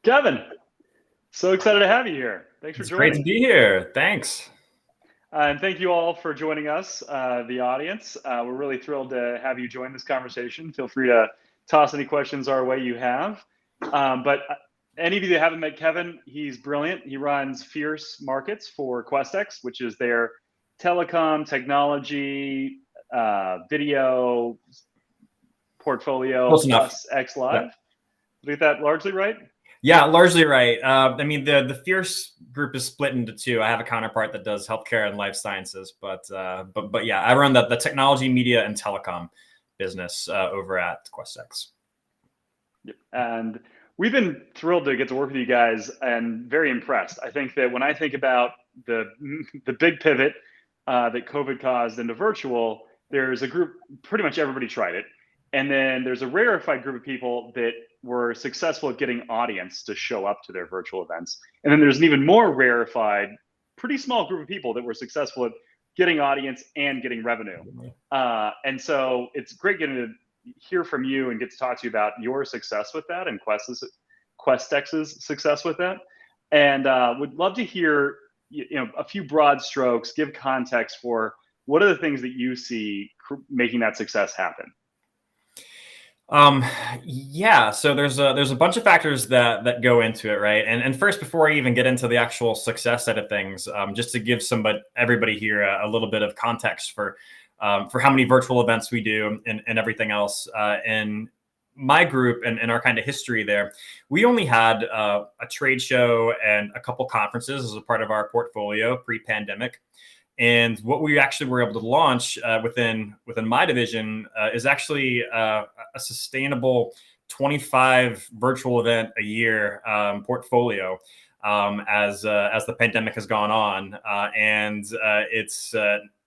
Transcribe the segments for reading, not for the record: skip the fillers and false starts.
Kevin, so excited to have you here. Thanks for It's great to joining. be here. Thanks. And thank you all for joining us, the audience. We're really thrilled to have you join this conversation. Feel free to toss any questions our way you have. But any of you that haven't met Kevin, he's brilliant. He runs Fierce Markets for Questex, which is their telecom, technology, video portfolio Close enough. plus X Yeah. Live. Did I get that largely right? Yeah, largely right. I mean, the Fierce group is split into two. I have a counterpart that does healthcare and life sciences, but yeah, I run the technology, media, and telecom business over at Questex. And we've been thrilled to get to work with you guys and very impressed. I think that when I think about the big pivot that COVID caused into virtual, there's a group, pretty much everybody tried it. And then there's a rarefied group of people that were successful at getting audience to show up to their virtual events. And then there's an even more rarefied, pretty small group of people that were successful at getting audience and getting revenue. And so it's great getting to hear from you and get to talk to you about your success with that and Questex's success with that. And would love to hear a few broad strokes, give context for what are the things that you see making that success happen. Yeah, so there's a bunch of factors that go into it, right? And first, before I even get into the actual success side of things, just to give everybody here a little bit of context for how many virtual events we do and everything else. In my group and our kind of history there, we only had a trade show and a couple conferences as a part of our portfolio pre-pandemic. And what we actually were able to launch within my division is actually a sustainable 25 virtual event a year portfolio as the pandemic has gone on. And it's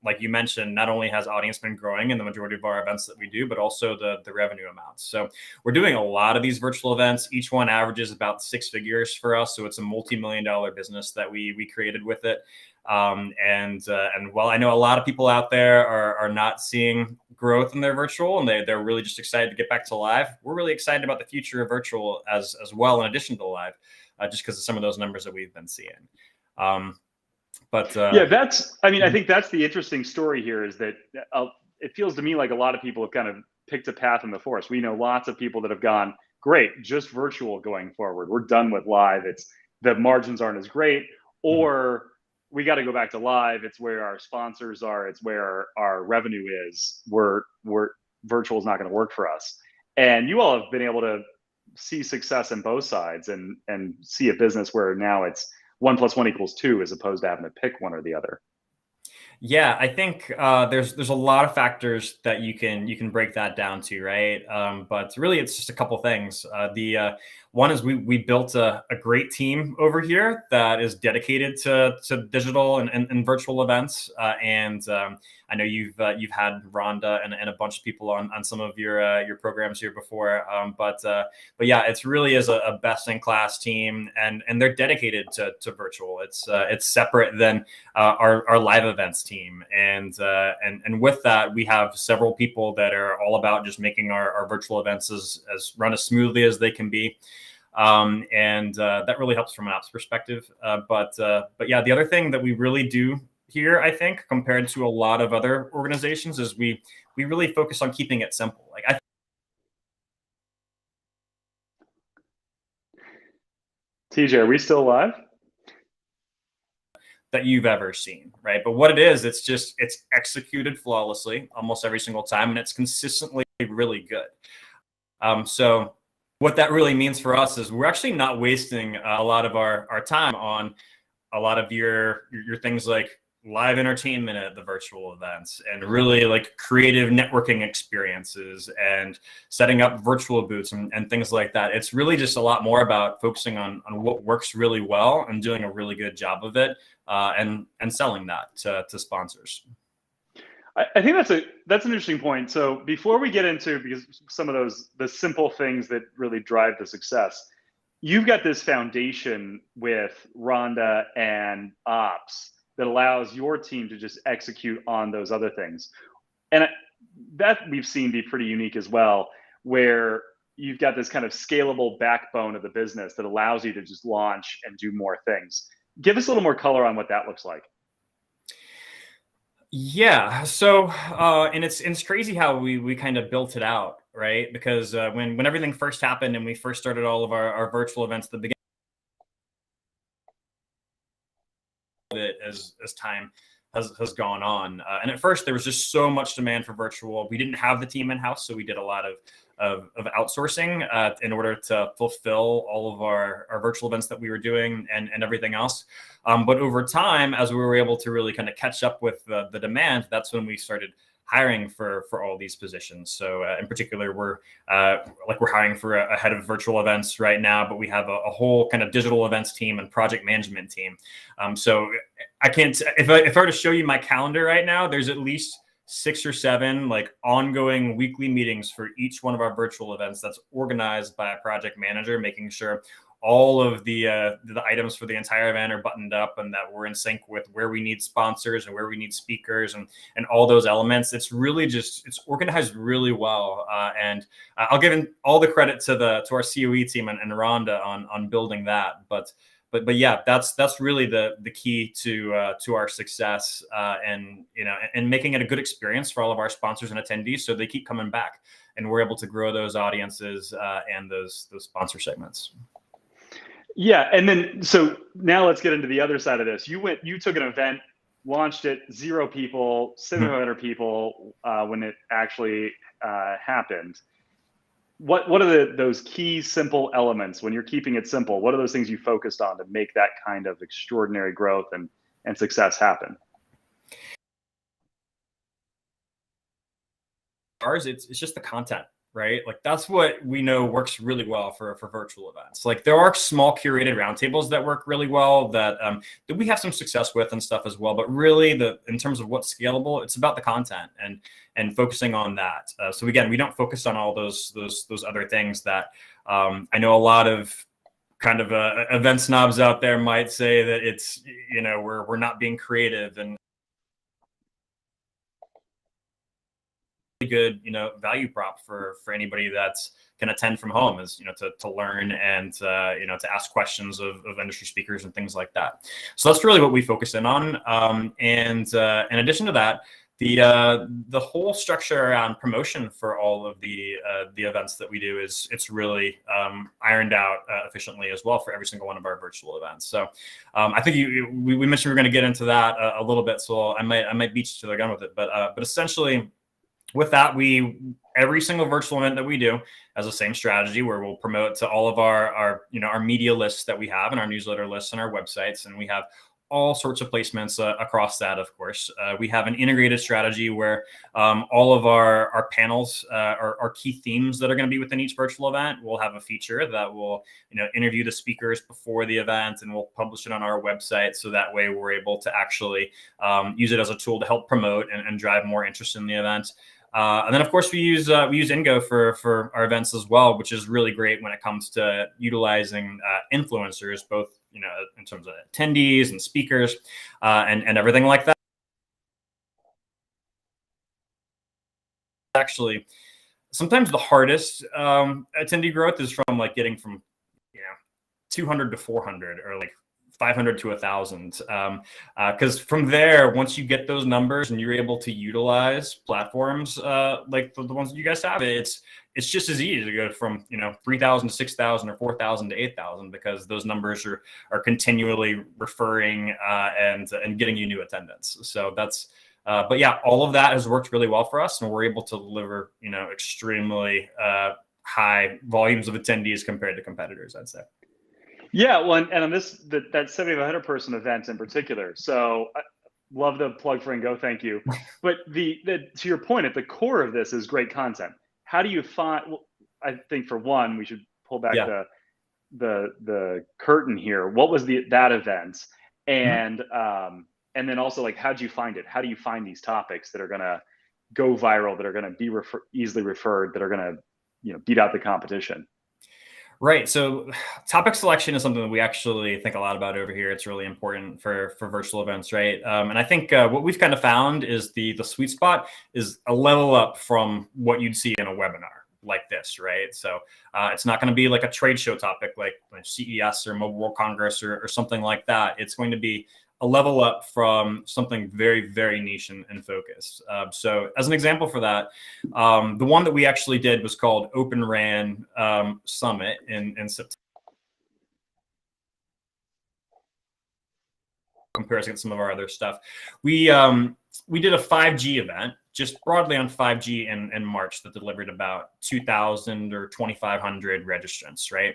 like you mentioned, not only has audience been growing in the majority of our events that we do, but also the revenue amounts. So we're doing a lot of these virtual events. Each one averages about 6 figures for us. So it's a multi-million-dollar business that we created with it. And while I know a lot of people out there are not seeing growth in their virtual and they're really just excited to get back to live, we're really excited about the future of virtual as well, in addition to live, just because of some of those numbers that we've been seeing. Yeah, I think that's the interesting story here is that it feels to me like a lot of people have kind of picked a path in the forest. We know lots of people that have gone, great, just virtual going forward. We're done with live. The margins aren't as great, or we got to go back to live. It's where our sponsors are. It's where our revenue is. We're virtual is not going to work for us. And you all have been able to see success in both sides and see a business where now it's 1 + 1 = 2 as opposed to having to pick one or the other. Yeah, I think there's a lot of factors that you can break that down to, right? But really, it's just a couple things. The one is we built a great team over here that is dedicated to digital and virtual events. And I know you've had Rhonda and a bunch of people on some of your programs here before. But yeah, it's really is a best in class team, and they're dedicated to virtual. It's separate than our live events team, and with that, we have several people that are all about just making our virtual events as run as smoothly as they can be. And that really helps from an ops perspective. But yeah, the other thing that we really do here, I think, compared to a lot of other organizations, is we really focus on keeping it simple. Like TJ, are we still live? That you've ever seen, right? But what it is, it's executed flawlessly almost every single time, and it's consistently really good. So what that really means for us is we're actually not wasting a lot of our time on a lot of your things like live entertainment at the virtual events and really like creative networking experiences and setting up virtual booths and things like that. It's really just a lot more about focusing on what works really well and doing a really good job of it, and selling that to sponsors. I think that's an interesting point. So before we get into, because some of the simple things that really drive the success, you've got this foundation with Rhonda and ops that allows your team to just execute on those other things. And that we've seen be pretty unique as well, where you've got this kind of scalable backbone of the business that allows you to just launch and do more things. Give us a little more color on what that looks like. Yeah. So, and it's crazy how we kind of built it out, right? Because when everything first happened and we first started all of our virtual events at the beginning, as time has gone on, and at first there was just so much demand for virtual. We didn't have the team in house, so we did a lot of outsourcing in order to fulfill all of our virtual events that we were doing and everything else. But over time, as we were able to really kind of catch up with the demand, that's when we started hiring for all these positions. So in particular, we're hiring for a head of virtual events right now, but we have a whole kind of digital events team and project management team. So I can't, if I were to show you my calendar right now, there's at least 6 or 7 like ongoing weekly meetings for each one of our virtual events that's organized by a project manager, making sure all of the items for the entire event are buttoned up and that we're in sync with where we need sponsors and where we need speakers and all those elements. It's really just, it's organized really well. And I'll give all the credit to our COE team and Rhonda on building that. But yeah, that's really the key to our success, and making it a good experience for all of our sponsors and attendees, so they keep coming back, and we're able to grow those audiences and those sponsor segments. Yeah, and then so now let's get into the other side of this. You took an event, launched it, 0 people, 700 people when it actually happened. What are those key simple elements when you're keeping it simple? What are those things you focused on to make that kind of extraordinary growth and success happen? Ours, it's just the content, right? Like that's what we know works really well for virtual events. Like there are small curated roundtables that work really well that we have some success with and stuff as well. But really, in terms of what's scalable, it's about the content and focusing on that. So again, we don't focus on all those other things that I know a lot of kind of event snobs out there might say that it's we're not being creative and good value prop for anybody that's can attend from home is to learn and to ask questions of industry speakers and things like that. So that's really what we focus in on. And in addition to that, the whole structure around promotion for all of the events that we do it's really ironed out efficiently as well for every single one of our virtual events. So I think we mentioned we're going to get into that a little bit, so I might beat you to the gun with it, but essentially, with that, every single virtual event that we do has the same strategy where we'll promote to all of our media lists that we have and our newsletter lists and our websites, and we have all sorts of placements across that. Of course, we have an integrated strategy where all of our panels are key themes that are going to be within each virtual event. We'll have a feature that will interview the speakers before the event, and we'll publish it on our website, so that way we're able to actually use it as a tool to help promote and drive more interest in the event. And then, of course, we use Ingo for our events as well, which is really great when it comes to utilizing influencers, both in terms of attendees and speakers and everything like that. Actually, sometimes the hardest attendee growth is from getting from 200 to 400 or 500 to 1,000, because from there, once you get those numbers and you're able to utilize platforms like the ones that you guys have, it's just as easy to go from 3,000 to 6,000 or 4,000 to 8,000, because those numbers are continually referring and getting you new attendance. So that's but yeah, all of that has worked really well for us, and we're able to deliver extremely high volumes of attendees compared to competitors, I'd say. Yeah, well, and on that 7,500 person event in particular. So I love the plug for Ingo. Thank you. But to your point, at the core of this is great content. How do you find? Well, I think for one, we should pull back the curtain here. What was that event? And and then also how do you find it? How do you find these topics that are going to go viral, that are going to be easily referred, that are going to beat out the competition? Right. So topic selection is something that we actually think a lot about over here. It's really important for virtual events, right? And I think what we've kind of found is the sweet spot is a level up from what you'd see in a webinar, like this, right? So it's not going to be like a trade show topic like CES or Mobile World Congress or something like that. It's going to be a level up from something very, very niche and focused. So as an example for that, the one that we actually did was called Open RAN Summit in September. Comparison to some of our other stuff. We did a 5G event just broadly on 5G in March that delivered about 2,000 or 2,500 registrants, right?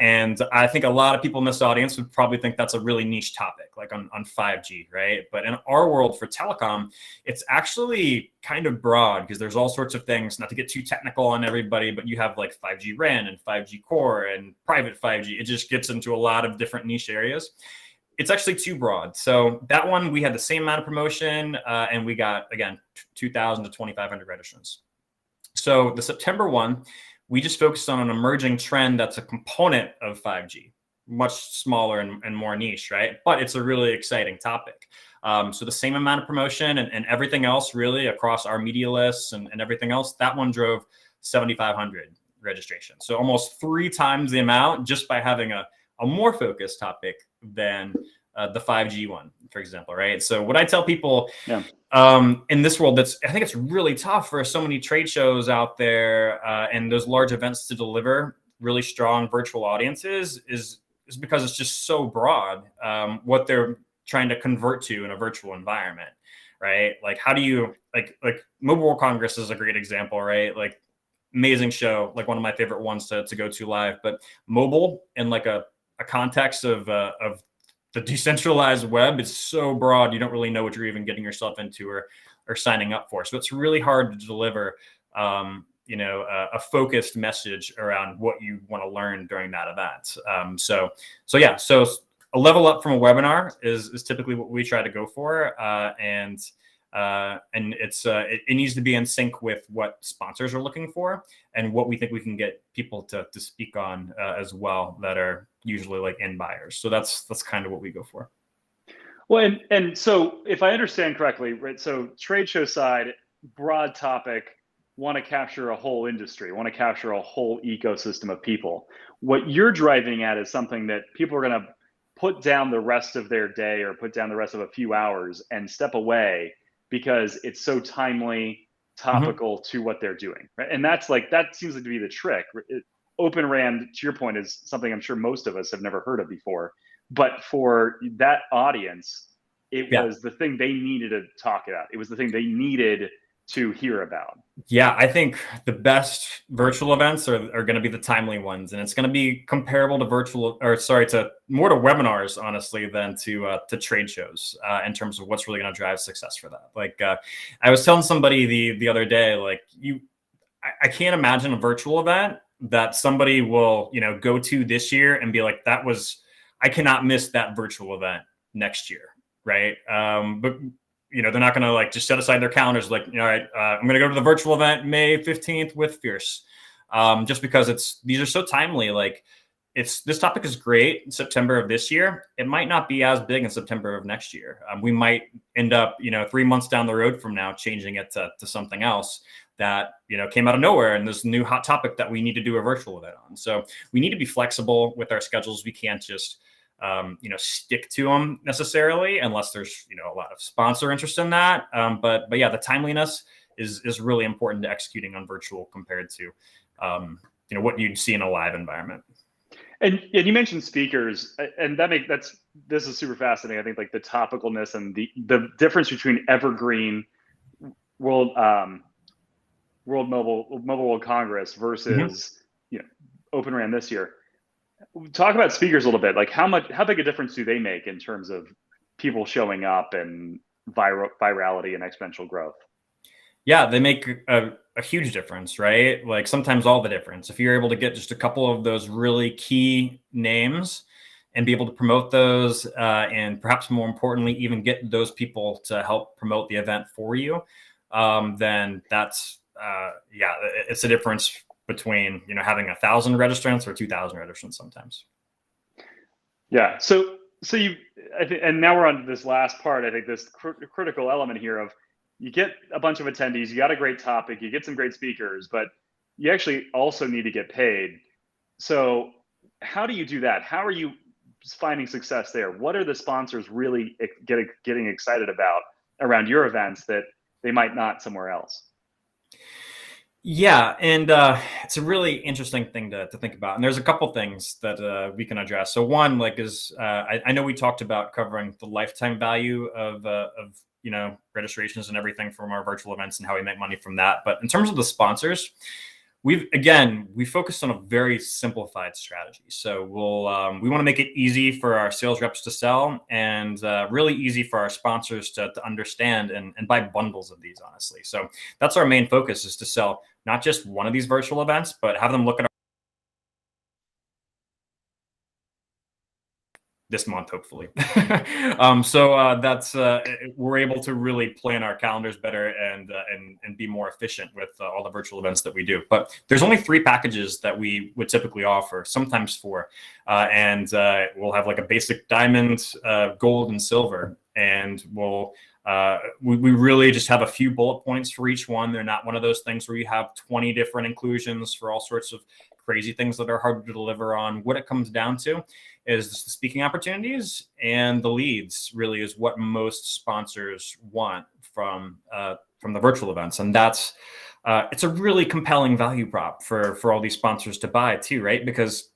And I think a lot of people in this audience would probably think that's a really niche topic, like on 5G, right? But in our world for telecom, it's actually kind of broad because there's all sorts of things, not to get too technical on everybody, but you have like 5G RAN and 5G core and private 5G. It just gets into a lot of different niche areas. It's actually too broad. So that one, we had the same amount of promotion and we got, again, 2,000 to 2,500 registrants. So the September one, we just focused on an emerging trend that's a component of 5G, much smaller and more niche, right? But it's a really exciting topic. So the same amount of promotion and everything else really across our media lists and everything else, that one drove 7,500 registrations. So almost 3 times the amount just by having a more focused topic than the 5G one, for example, right? So what I tell people in this world, I think it's really tough for so many trade shows out there and those large events to deliver really strong virtual audiences is because it's just so broad what they're trying to convert to in a virtual environment, right? Like how do you, like Mobile World Congress is a great example, right? Like amazing show, like one of my favorite ones to go to live, but mobile and like a context of the decentralized web is so broad, you don't really know what you're even getting yourself into or signing up for. So it's really hard to deliver, a focused message around what you want to learn during that event. So a level up from a webinar is typically what we try to go for, and it needs to be in sync with what sponsors are looking for and what we think we can get people to speak on as well that are usually like end buyers. So that's kind of what we go for. Well, and so if I understand correctly, right? So trade show side, broad topic, want to capture a whole industry, want to capture a whole ecosystem of people. What you're driving at is something that people are going to put down the rest of their day or put down the rest of a few hours and step away because it's so timely, topical to what they're doing, right? And that seems like to be the trick. Open RAN, to your point, is something I'm sure most of us have never heard of before. But for that audience, it was the thing they needed to talk about. It was the thing they needed to hear about. Yeah, I think the best virtual events are going to be the timely ones, and it's going to be comparable to more to webinars, honestly, than to trade shows in terms of what's really going to drive success for that. Like I was telling somebody the other day, like I can't imagine a virtual event that somebody will go to this year and be like, I cannot miss that virtual event next year, right? But they're not going to like just set aside their calendars like, all right, I'm going to go to the virtual event May 15th with Fierce, just because these are so timely. Like this topic is great in September of this year. It might not be as big in September of next year. We might end up 3 months down the road from now changing it to something else that came out of nowhere and this new hot topic that we need to do a virtual event on. So we need to be flexible with our schedules. We can't just stick to them necessarily unless there's a lot of sponsor interest in that. But yeah, the timeliness is really important to executing on virtual compared to what you'd see in a live environment. And you mentioned speakers, and this is super fascinating. I think like the topicalness and the difference between evergreen World Mobile World Congress versus Open RAN this year. Talk about speakers a little bit. Like how big a difference do they make in terms of people showing up and virality and exponential growth? Yeah, they make a huge difference, right? Like sometimes all the difference. If you're able to get just a couple of those really key names and be able to promote those, and perhaps more importantly, even get those people to help promote the event for you, then that's it's a difference between having 1,000 registrants or 2,000 registrants sometimes. Yeah. So and now we're on this last part. I think this critical element here of you get a bunch of attendees, you got a great topic, you get some great speakers, but you actually also need to get paid. So how do you do that? How are you finding success there? What are the sponsors really getting excited about around your events that they might not somewhere else? Yeah, and it's a really interesting thing to think about. And there's a couple things that we can address. So one, like, is I know we talked about covering the lifetime value of registrations and everything from our virtual events and how we make money from that. But in terms of the sponsors, we focused on a very simplified strategy. So we want to make it easy for our sales reps to sell, and really easy for our sponsors to understand and buy bundles of these, honestly. So that's our main focus, is to sell not just one of these virtual events, but have them look at this month, hopefully. That's we're able to really plan our calendars better and be more efficient with all the virtual events that we do. But there's only 3 packages that we would typically offer, sometimes 4, and we'll have like a basic diamond, gold, and silver, and we really just have a few bullet points for each one. They're not one of those things where you have 20 different inclusions for all sorts of crazy things that are hard to deliver on. What it comes down to is the speaking opportunities, and the leads really is what most sponsors want from the virtual events. And that's it's a really compelling value prop for all these sponsors to buy too, right? Because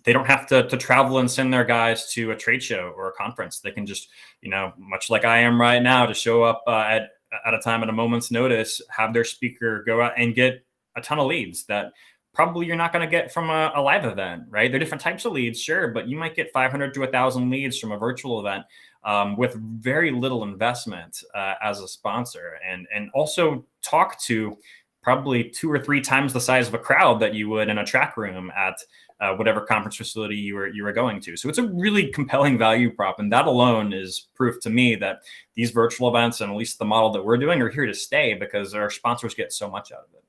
they don't have to travel and send their guys to a trade show or a conference. They can just, much like I am right now, to show up at a time at a moment's notice, have their speaker go out and get a ton of leads that probably you're not going to get from a live event, right? There are different types of leads, sure, but you might get 500 to 1,000 leads from a virtual event with very little investment as a sponsor, and also talk to probably 2 or 3 times the size of a crowd that you would in a track room at whatever conference facility you were going to. So it's a really compelling value prop, and that alone is proof to me that these virtual events, and at least the model that we're doing, are here to stay because our sponsors get so much out of it.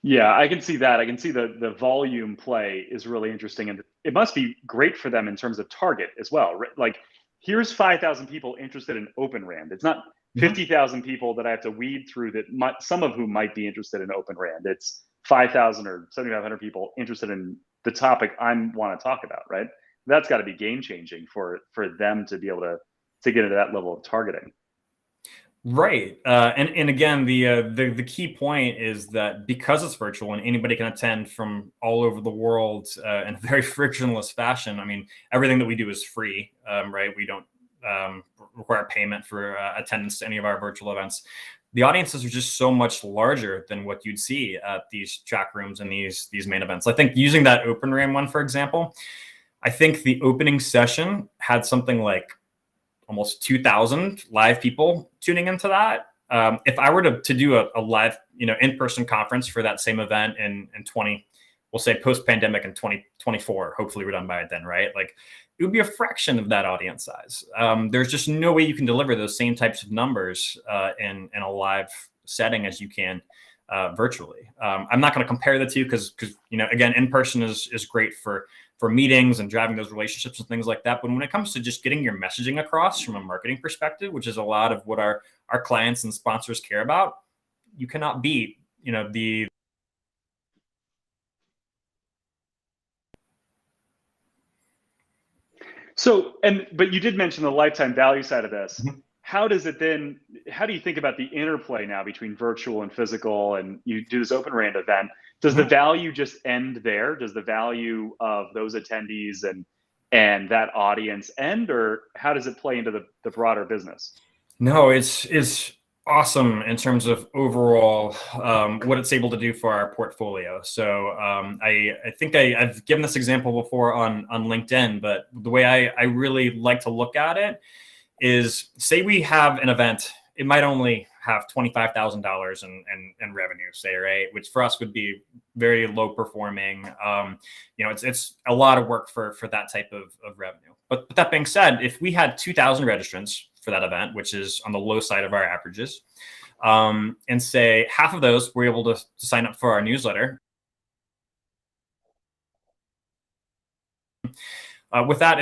Yeah, I can see that. I can see the volume play is really interesting, and it must be great for them in terms of target as well. Right? Like, here's 5,000 people interested in Open Rand. It's not 50,000 people that I have to weed through, some of whom might be interested in Open Rand. It's 5,000 or 7,500 people interested in the topic I want to talk about. Right? That's got to be game changing for them to be able to get into that level of targeting. Right. And again, the key point is that because it's virtual and anybody can attend from all over the world in a very frictionless fashion. I mean, everything that we do is free, right? We don't require payment for attendance to any of our virtual events. The audiences are just so much larger than what you'd see at these track rooms and these main events. I think, using that Open RAM one, for example, I think the opening session had something like almost 2,000 live people tuning into that. If I were to do a live, in-person conference for that same event in 20, we'll say post-pandemic in 2024, hopefully we're done by it then, right? Like, it would be a fraction of that audience size. There's just no way you can deliver those same types of numbers in a live setting as you can virtually. I'm not going to compare the two because again, in-person is great for meetings and driving those relationships and things like that. But when it comes to just getting your messaging across from a marketing perspective, which is a lot of what our clients and sponsors care about, you cannot beat, the But you did mention the lifetime value side of this. Mhm. How do you think about the interplay now between virtual and physical, and you do this Open Rand event? Does the value just end there? Does the value of those attendees and that audience end, or how does it play into the broader business? No, it's awesome in terms of overall what it's able to do for our portfolio. So I think I've given this example before on LinkedIn, but the way I really like to look at it is, say we have an event, it might only have $25,000 in revenue, say, right? Which for us would be very low performing. It's a lot of work for that type of revenue. But that being said, if we had 2,000 registrants for that event, which is on the low side of our averages, and say half of those were able to sign up for our newsletter. With that,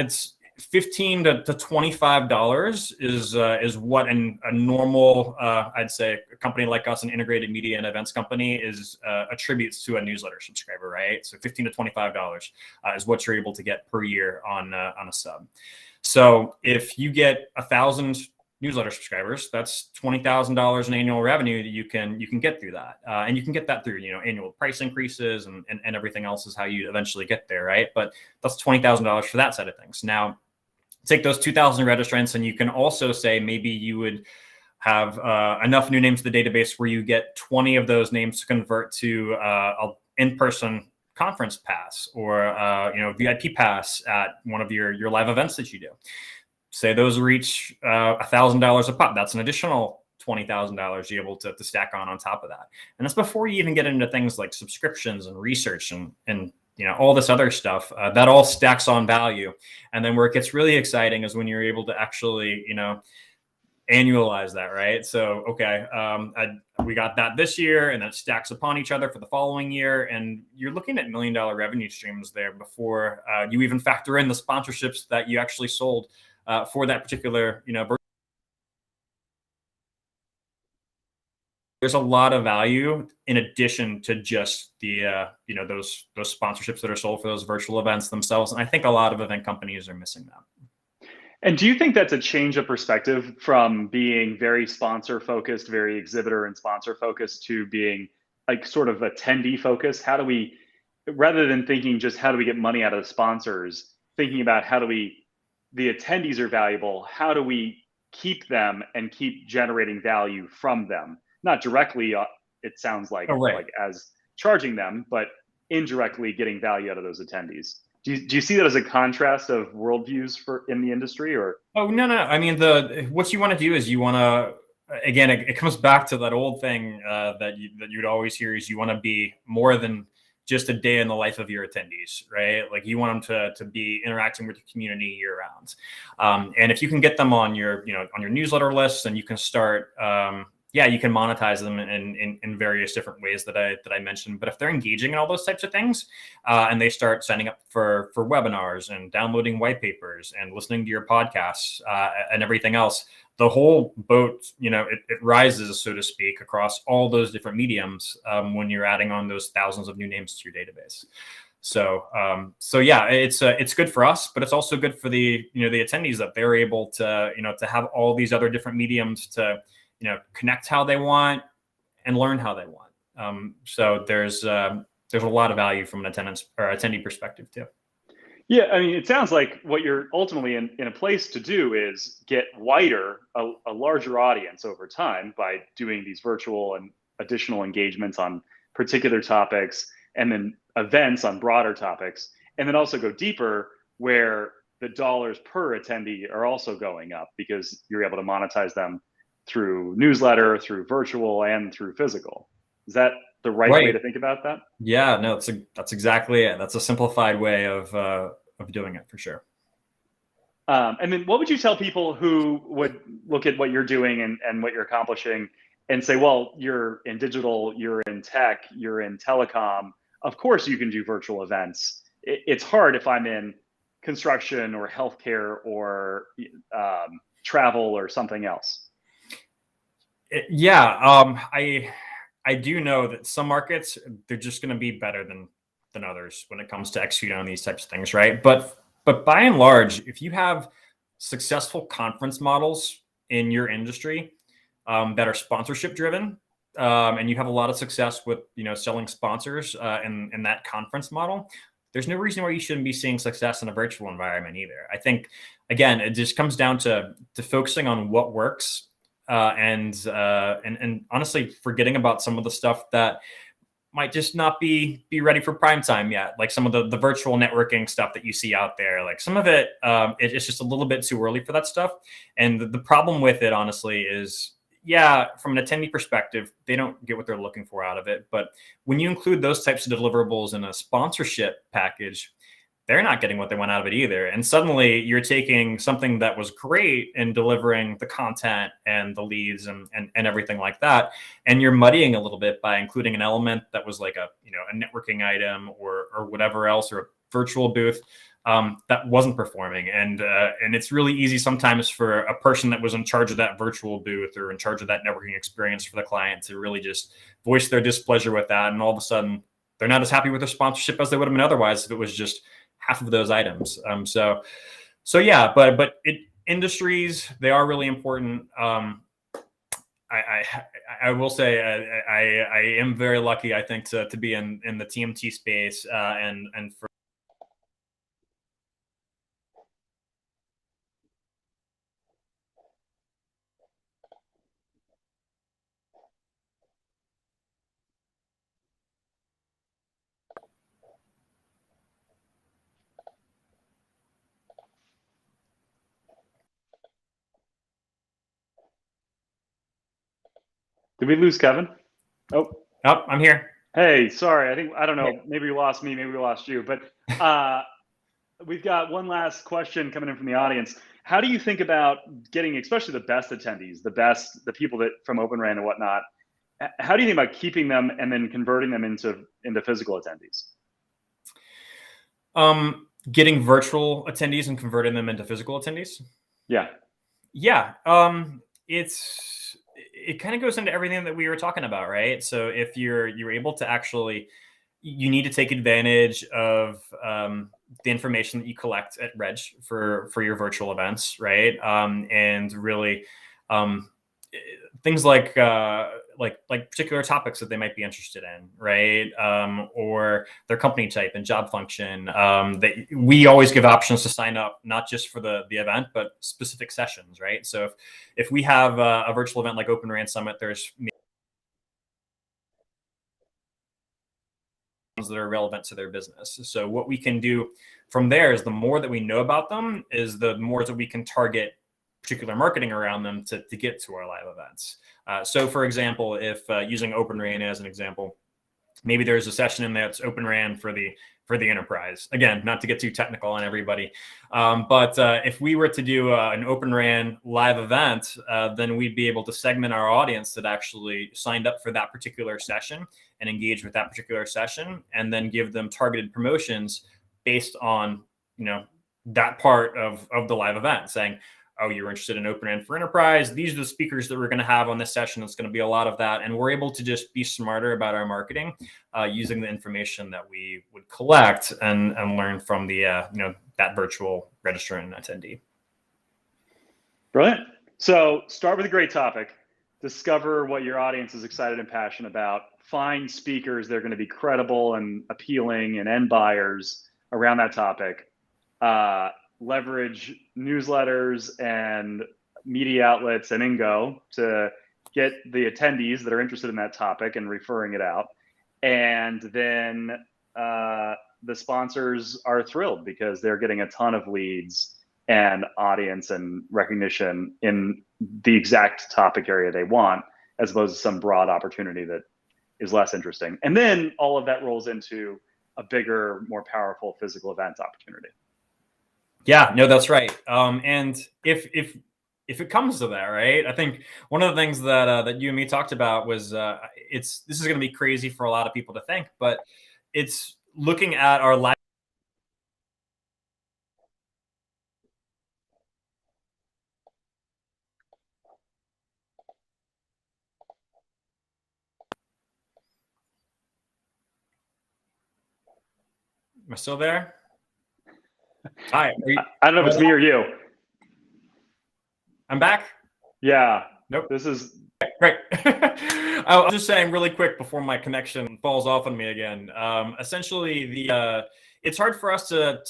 $15 to $25 is what a normal, I'd say, a company like us, an integrated media and events company, is attributes to a newsletter subscriber, right? So $15 to $25 is what you're able to get per year on a sub. So if you get 1,000 newsletter subscribers, that's $20,000 in annual revenue that you can get through that, and you can get that through annual price increases and everything else is how you eventually get there, right? But that's $20,000 for that side of things. Now, take those 2,000 registrants, and you can also say maybe you would have enough new names to the database where you get 20 of those names to convert to an in-person conference pass or VIP pass at one of your live events that you do. Say those reach $1,000 a pop. That's an additional $20,000 you're able to stack on top of that. And that's before you even get into things like subscriptions and research and all this other stuff. That all stacks on value. And then where it gets really exciting is when you're able to actually, annualize that, right? So, okay, we got that this year, and that stacks upon each other for the following year. And you're looking at $1 million revenue streams there before you even factor in the sponsorships that you actually sold for that particular, there's a lot of value in addition to just the, those sponsorships that are sold for those virtual events themselves. And I think a lot of event companies are missing that. And do you think that's a change of perspective from being very sponsor focused, very exhibitor and sponsor focused, to being like sort of attendee focused? How do we, rather than thinking just how do we get money out of the sponsors, thinking about the attendees are valuable, how do we keep them and keep generating value from them? Not directly, it sounds like, like as charging them, but indirectly getting value out of those attendees. Do you see that as a contrast of worldviews in the industry, or? Oh, no. I mean, what you want to do is you want to, again, it comes back to that old thing that you'd always hear is you want to be more than just a day in the life of your attendees, right? Like you want them to be interacting with the community year round. And if you can get them on your newsletter list, then you can start, you can monetize them in various different ways that I mentioned. But if they're engaging in all those types of things, and they start signing up for webinars and downloading white papers and listening to your podcasts and everything else, the whole boat, it rises, so to speak, across all those different mediums when you're adding on those thousands of new names to your database. So it's good for us, but it's also good for the attendees that they're able to to have all these other different mediums to connect how they want and learn how they want. So there's a lot of value from an attendee perspective too. Yeah, I mean, it sounds like what you're ultimately in a place to do is get a larger audience over time by doing these virtual and additional engagements on particular topics, and then events on broader topics, and then also go deeper where the dollars per attendee are also going up because you're able to monetize them through newsletter, through virtual, and through physical. Is that the right way to think about that? Yeah, no, that's exactly it. That's a simplified way of doing it for sure. And then what would you tell people who would look at what you're doing and what you're accomplishing and say, well, you're in digital, you're in tech, you're in telecom, of course you can do virtual events. It's hard if I'm in construction or healthcare or travel or something else. I do know that some markets, they're just going to be better than others when it comes to executing on these types of things, right? But by and large, if you have successful conference models in your industry that are sponsorship driven, and you have a lot of success with selling sponsors in that conference model, there's no reason why you shouldn't be seeing success in a virtual environment either. I think, again, it just comes down to focusing on what works. And honestly, forgetting about some of the stuff that might just not be ready for prime time yet, like some of the virtual networking stuff that you see out there. Like some of it, it's just a little bit too early for that stuff. And the problem with it, honestly, is from an attendee perspective, they don't get what they're looking for out of it. But when you include those types of deliverables in a sponsorship package, they're not getting what they want out of it either. And suddenly you're taking something that was great in delivering the content and the leads and everything like that, and you're muddying a little bit by including an element that was like a networking item or whatever else, or a virtual booth. that wasn't performing. And it's really easy sometimes for a person that was in charge of that virtual booth or in charge of that networking experience for the client to really just voice their displeasure with that. And all of a sudden, they're not as happy with their sponsorship as they would have been otherwise if it was just half of those items. So yeah, but industries, they are really important. I will say I am very lucky, I think, to be in the TMT space and for. Did we lose Kevin? Oh, I'm here. Hey, sorry. I don't know. Maybe we lost me. Maybe we lost you. But we've got one last question coming in from the audience. How do you think about getting, especially the best attendees, the people that from OpenRAN and whatnot? How do you think about keeping them and then converting them into physical attendees? Getting virtual attendees and converting them into physical attendees. Yeah. It kind of goes into everything that we were talking about, right? So if you're able to actually, you need to take advantage of the information that you collect at Reg for your virtual events, right? And really things like particular topics that they might be interested in, right? Or their company type and job function. That we always give options to sign up, not just for the event, but specific sessions, right? So if we have a virtual event like OpenRAN Summit, there's that are relevant to their business. So what we can do from there is the more that we know about them is the more that we can target particular marketing around them to get to our live events. So for example, if using OpenRAN as an example, maybe there's a session in there that's OpenRAN for the enterprise. Again, not to get too technical on everybody, but if we were to do an OpenRAN live event, then we'd be able to segment our audience that actually signed up for that particular session and engage with that particular session, and then give them targeted promotions based on that part of the live event, saying, oh, you're interested in OpenRAN for enterprise. These are the speakers that we're going to have on this session. It's going to be a lot of that. And we're able to just be smarter about our marketing using the information that we would collect and learn from the, that virtual registrant attendee. Brilliant. So start with a great topic, discover what your audience is excited and passionate about, find speakers that are going to be credible and appealing and end buyers around that topic. Leverage newsletters and media outlets and Ingo to get the attendees that are interested in that topic and referring it out. And then the sponsors are thrilled because they're getting a ton of leads and audience and recognition in the exact topic area they want, as opposed to some broad opportunity that is less interesting. And then all of that rolls into a bigger, more powerful physical event opportunity. Yeah, no, that's right. And if it comes to that, right, I think one of the things that you and me talked about was this is going to be crazy for a lot of people to think, but it's looking at our live. Am I still there? Hi. I don't know if it's me or you. I'm back. Yeah. Nope. This is great. I was just saying really quick before my connection falls off on me again. Essentially, it's hard for us to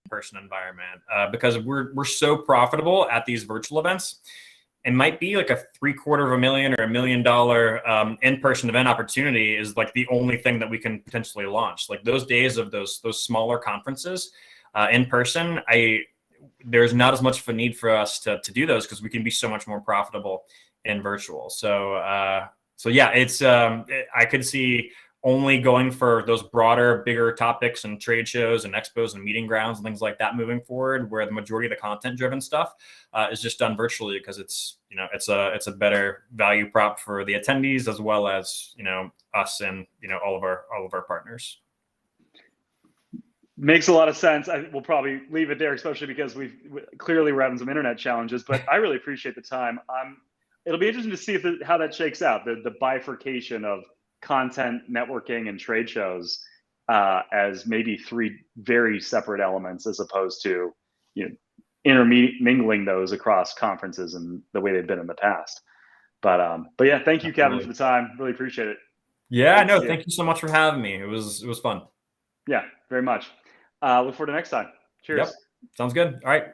person environment because we're so profitable at these virtual events. It might be like a $750,000 or $1 million in-person event opportunity is like the only thing that we can potentially launch. Like those days of those smaller conferences in person, there's not as much of a need for us to do those because we can be so much more profitable in virtual. So yeah, it's I could see only going for those broader, bigger topics and trade shows and expos and meeting grounds and things like that moving forward, where the majority of the content-driven stuff is just done virtually, because it's it's a better value prop for the attendees as well as us and all of our partners. Makes a lot of sense. We'll probably leave it there, especially because we're having some internet challenges. But I really appreciate the time. It'll be interesting to see how that shakes out. The bifurcation of content, networking, and trade shows as maybe three very separate elements, as opposed to intermingling those across conferences and the way they've been in the past. But yeah, thank you, Kevin, for the time. Really appreciate it. Yeah, no, thank you so much for having me. It was fun. Yeah, very much. Look forward to next time. Cheers. Yep. Sounds good. All right.